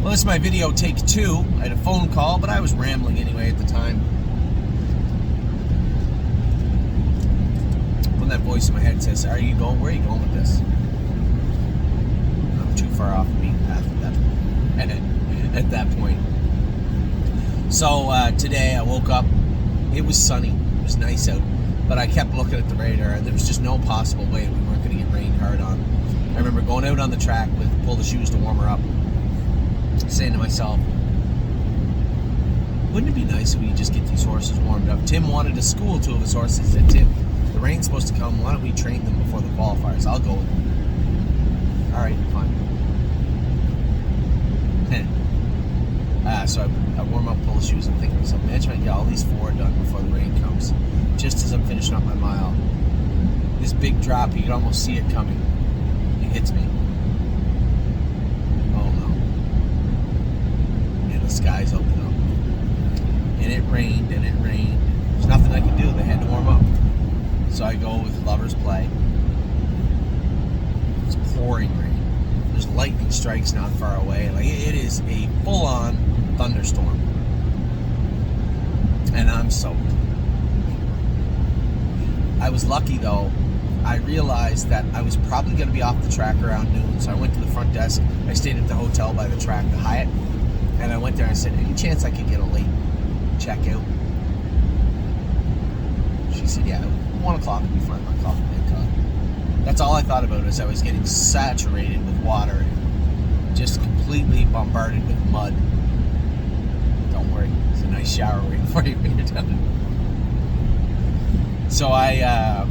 Well, this is my video take 2. I had a phone call, but I was rambling anyway at the time. When that voice in my head says, where are you going with this? I'm too far off the beaten path at that point. So today I woke up, it was sunny, it was nice out, but I kept looking at the radar and there was just no possible way we weren't going to get rained hard on. I remember going out on the track with pull the shoes to warm her up, saying to myself, wouldn't it be nice if we just get these horses warmed up? Tim wanted to school 2 of his horses. He said, Tim, the rain's supposed to come, why don't we train them before the qualifiers? I'll go with them. Alright, fine. So I warm up, pull the shoes, I'm thinking to myself, imagine I get all these 4 done before the rain comes. Just as I'm finishing up my mile, this big drop, you can almost see it coming. It hits me. Oh no. And the skies open up. And it rained, and it rained. There's nothing I could do, they had to warm up. So I go with Lover's Play. It's pouring rain. There's lightning strikes not far away. Like, it is a full-on thunderstorm. And I'm soaked. I was lucky though. I realized that I was probably going to be off the track around noon, so I went to the front desk. I stayed at the hotel by the track, the Hyatt, and I went there and I said, any chance I could get a late checkout? She said, yeah, 1 o'clock would be fine. My coffee may cut. That's all I thought about as I was getting saturated with water, just completely bombarded with mud. Don't worry, there's a nice shower waiting for you when you're done. So I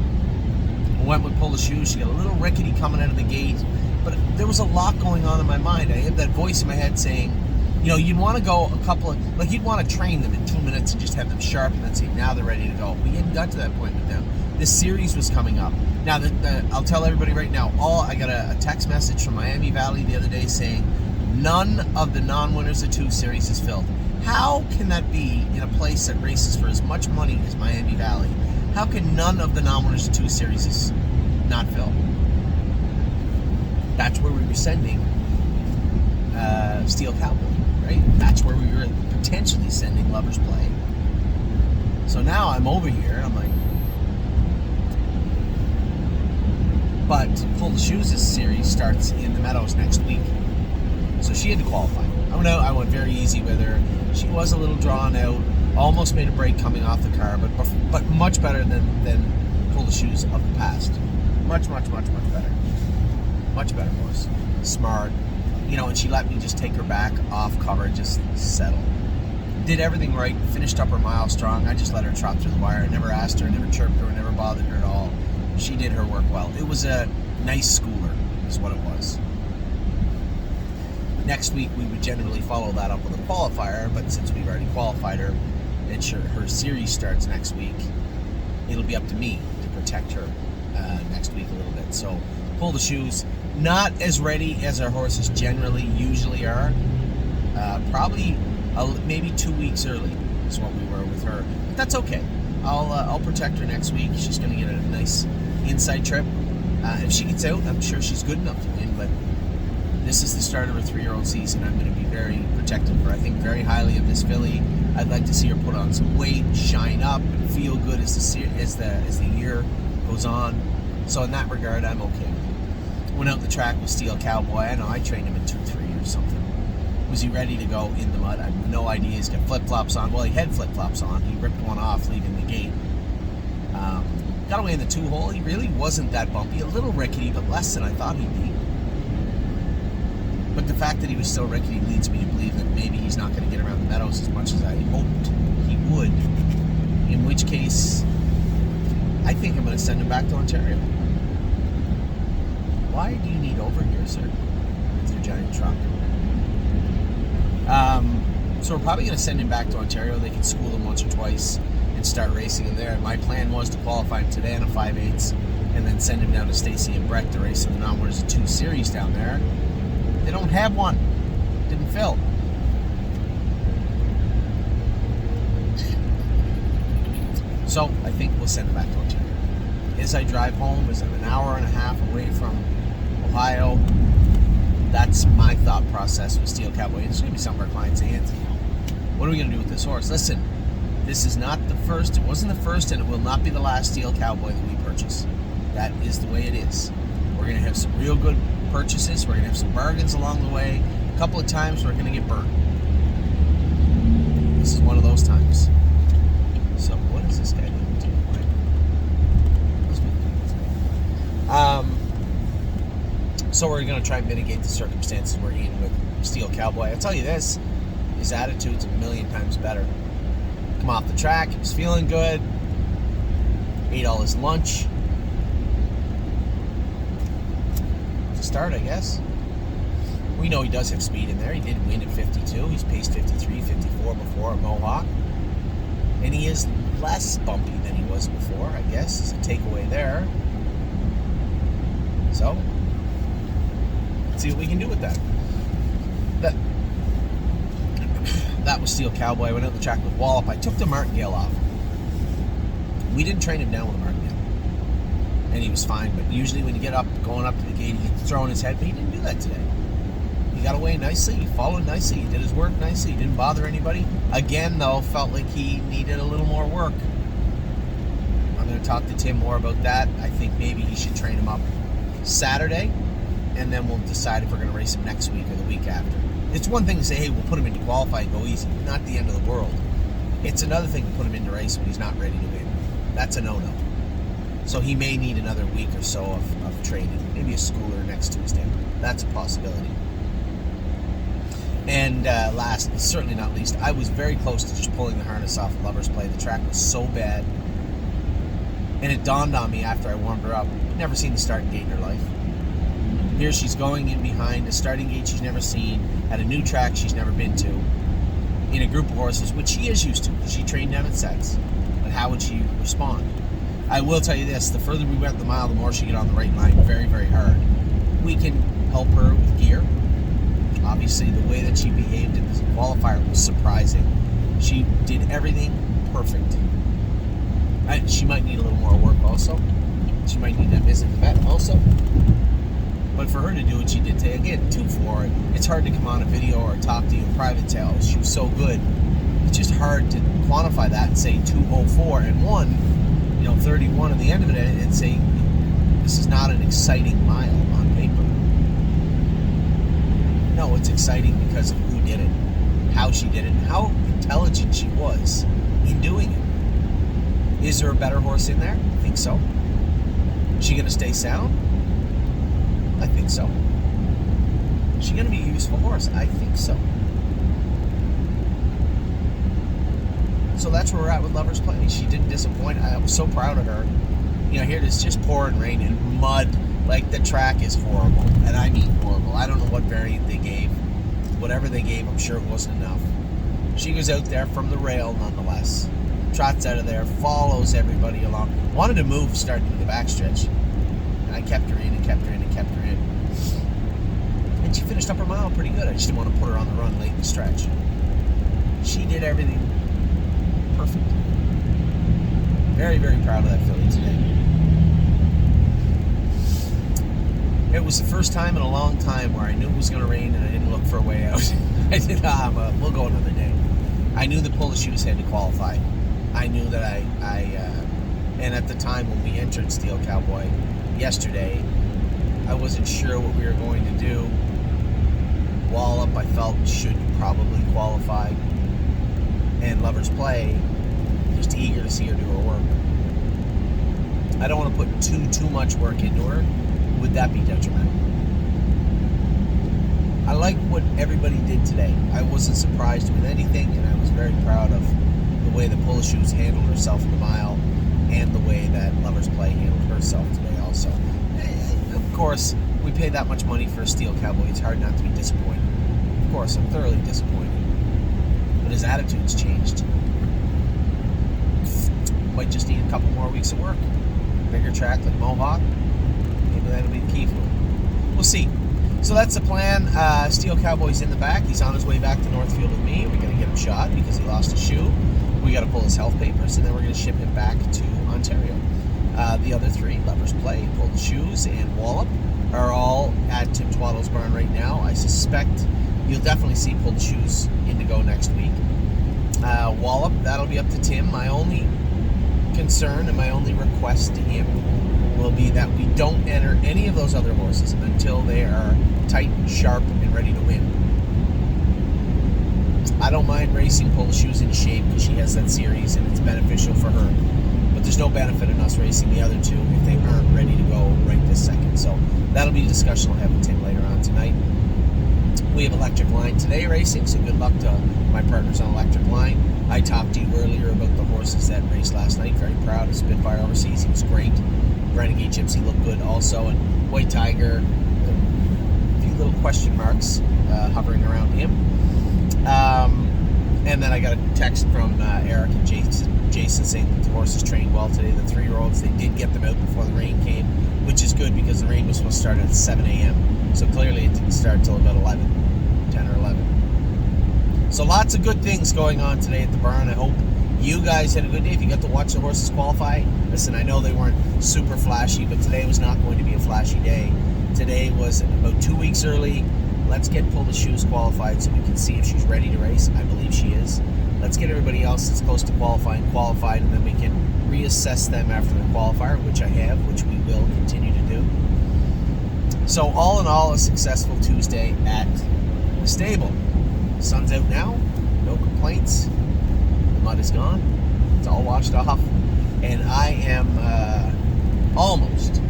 went with pull the shoes. She got a little rickety coming out of the gate, but there was a lot going on in my mind. I had that voice in my head saying, you know, you'd want to go a couple of, like, you'd want to train them in 2 minutes and just have them sharp and then say, now they're ready to go. We hadn't got to that point with them. This series was coming up. Now, I'll tell everybody right now, I got a text message from Miami Valley the other day saying none of the non-winners of 2 series is filled. How can that be in a place that races for as much money as Miami Valley? How can none of the non-winners of 2 series is not filled? That's where we were sending Steel Cowboy, right? That's where we were potentially sending Lover's Play. So now I'm over here, I'm like, but Pull the Shoes' series starts in the Meadows next week. So she had to qualify. I went very easy with her. She was a little drawn out, almost made a break coming off the car, but much better than Pull the Shoes of the past. Much better. Much better horse. Smart. You know, and she let me just take her back off cover, just settle. Did everything right, finished up her mile strong. I just let her trot through the wire. I never asked her, never chirped her, never bothered her at all. She did her work well. It was a nice schooler, is what it was. Next week, we would generally follow that up with a qualifier, but since we've already qualified her, and her series starts next week, it'll be up to me to protect her next week a little bit. So, Pull the Shoes, not as ready as our horses usually are. Probably maybe 2 weeks early is what we were with her. But that's okay. I'll protect her next week. She's going to get a nice inside trip. If she gets out, I'm sure she's good enough to win, but this is the start of her 3-year-old season. I'm going to be very protective of her. I think very highly of this filly. I'd like to see her put on some weight, shine up, and feel good as the year goes on. So in that regard, I'm okay. Went out the track with Steel Cowboy. I know I trained him in 2-3 or something. Was he ready to go in the mud? I have no idea. He's got flip-flops on. Well, he had flip-flops on. He ripped one off leaving the gate. Got away in the 2-hole. He really wasn't that bumpy. A little rickety, but less than I thought he'd be. But the fact that he was so rickety leads me to believe that maybe he's not going to get around the Meadows as much as I hoped he would. In which case, I think I'm going to send him back to Ontario. Why do you need over here, sir? With your giant truck. So we're probably going to send him back to Ontario. They can school him once or twice and start racing him there. My plan was to qualify him today on a 5/8 and then send him down to Stacy and Brett to race in the non-winners of 2 series down there. They don't have one. Didn't fill. So I think we'll send him back to Ontario. As I drive home, as I'm an hour and a half away from Ohio, That's my thought process with Steel Cowboy. There's going to be some of our clients say, Anthony, what are we going to do with this horse? Listen, this is not the first, it wasn't the first, and it will not be the last Steel Cowboy that we purchase. That is the way it is. We're going to have some real good purchases. We're going to have some bargains along the way. A couple of times we're going to get burnt. This is one of those times. So what is this guy doing to me? So we're going to try and mitigate the circumstances we're in with Steel Cowboy. I'll tell you this, his attitude's a million times better. Come off the track, he was feeling good, ate all his lunch. To start, I guess. We know he does have speed in there. He did win at 52. He's paced 53, 54 before at Mohawk. And he is less bumpy than he was before, I guess, is a takeaway there. So, let's see what we can do with that. That was Steel Cowboy. I went out the track with Wallop. I took the martingale off. We didn't train him down with a martingale. And he was fine, but usually when you get up, going up to the gate, he gets throwing his head, but he didn't do that today. He got away nicely, he followed nicely, he did his work nicely, he didn't bother anybody. Again, though, felt like he needed a little more work. I'm going to talk to Tim more about that. I think maybe he should train him up Saturday, and then we'll decide if we're going to race him next week or the week after. It's one thing to say, hey, we'll put him into qualify and go easy. Not the end of the world. It's another thing to put him into race when he's not ready to win. That's a no-no. So he may need another week or so of training. Maybe a schooler next Tuesday. That's a possibility. And last, but certainly not least, I was very close to just pulling the harness off of Lover's Play. The track was so bad. And it dawned on me after I warmed her up, never seen the starting gate in her life. Here she's going in behind a starting gate she's never seen, at a new track she's never been to, in a group of horses, which she is used to, because she trained down at sets. But how would she respond? I will tell you this, the further we went the mile, the more she got on the right line very, very hard. We can help her with gear. Obviously, the way that she behaved in this qualifier was surprising. She did everything perfect. She might need a little more work also. She might need that visit to the vet also. But for her to do what she did today, again, 2-4, it's hard to come on a video or talk to you in private and say, oh, she was so good. It's just hard to quantify that and say 2:04 and 31 at the end of it and say this is not an exciting mile on paper. No, it's exciting because of who did it, how she did it, and how intelligent she was in doing it. Is there a better horse in there? I think so. Is she going to stay sound? I think so. Is she going to be a useful horse? I think so. So that's where we're at with Lover's Play. She didn't disappoint. I was so proud of her. You know, here it is just pouring rain and mud. Like, the track is horrible. And I mean horrible. I don't know what variant they gave. Whatever they gave, I'm sure it wasn't enough. She goes out there from the rail nonetheless. Trots out of there, follows everybody along. Wanted to move starting to the backstretch. And I kept her in and kept her in and kept her in. And she finished up her mile pretty good. I just didn't want to put her on the run late in the stretch. She did everything perfect. Very, very proud of that filly today. It was the first time in a long time where I knew it was going to rain and I didn't look for a way out. I did, we'll go another day. I knew the pull the shoes had to qualify. I knew that and at the time when we entered Steel Cowboy yesterday, I wasn't sure what we were going to do. Wallop, I felt, should probably qualify. And Lover's Play, just eager to see her do her work. I don't want to put too much work into her. Would that be detrimental? I like what everybody did today. I wasn't surprised with anything, and I was very proud of the way the Pull Shoes handled herself in the mile and the way that Lover's Play handled herself today also. Of course, we pay that much money for a Steel Cowboy. It's hard not to be disappointed. Of course, I'm thoroughly disappointed. But his attitude's changed. Might just need a couple more weeks of work. Bigger track like Mohawk. Maybe that'll be the key for him. We'll see. So that's the plan. Steel Cowboy's in the back. He's on his way back to Northfield with me. We're going to get him shot because he lost a shoe. We got to pull his health papers, and then we're going to ship him back to Ontario. The other three, Lover's Play, Pull the Shoes, and Wallop, are all at Tim Twaddle's barn right now. I suspect you'll definitely see Pull the Shoes Indigo next week. Wallop, that'll be up to Tim. My only concern and my only request to him will be that we don't enter any of those other horses until they are tight, sharp, and ready to win. I don't mind racing Pull the Shoes in shape because she has that series and it's beneficial for her. But there's no benefit in us racing the other two if they aren't ready to go right this second. So that'll be a discussion I'll have with Tim later on tonight. We have Electric Line today racing, so good luck to my partners on Electric Line. I talked to you earlier about the horses that raced last night. Very proud of Spitfire Overseas. He was great. Renegade Gypsy looked good also. And White Tiger, a few little question marks hovering around him. And then I got a text from Eric and Jason saying that the horses trained well today. The 3-year-olds, they did get them out before the rain came, which is good because the rain was supposed to start at 7 a.m. So clearly it didn't start until about 10 or 11. So lots of good things going on today at the barn. I hope you guys had a good day. If you got to watch the horses qualify, listen, I know they weren't super flashy, but today was not going to be a flashy day. Today was about 2 weeks early. Let's get Pull the Shoes qualified so we can see if she's ready to race. I believe she is. Let's get everybody else that's close to qualifying qualified, and then we can reassess them after the qualifier, which I have, which we will continue to do. So all in all, a successful Tuesday at the stable. Sun's out now, no complaints. The mud is gone. It's all washed off. And I am almost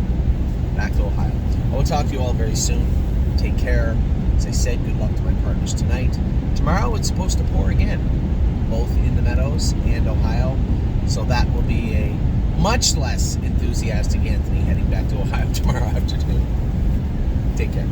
back to Ohio. I will talk to you all very soon. Take care. As I said, good luck to my partners tonight. Tomorrow it's supposed to pour again, both in the Meadows and Ohio. So that will be a much less enthusiastic Anthony heading back to Ohio tomorrow afternoon. Take care.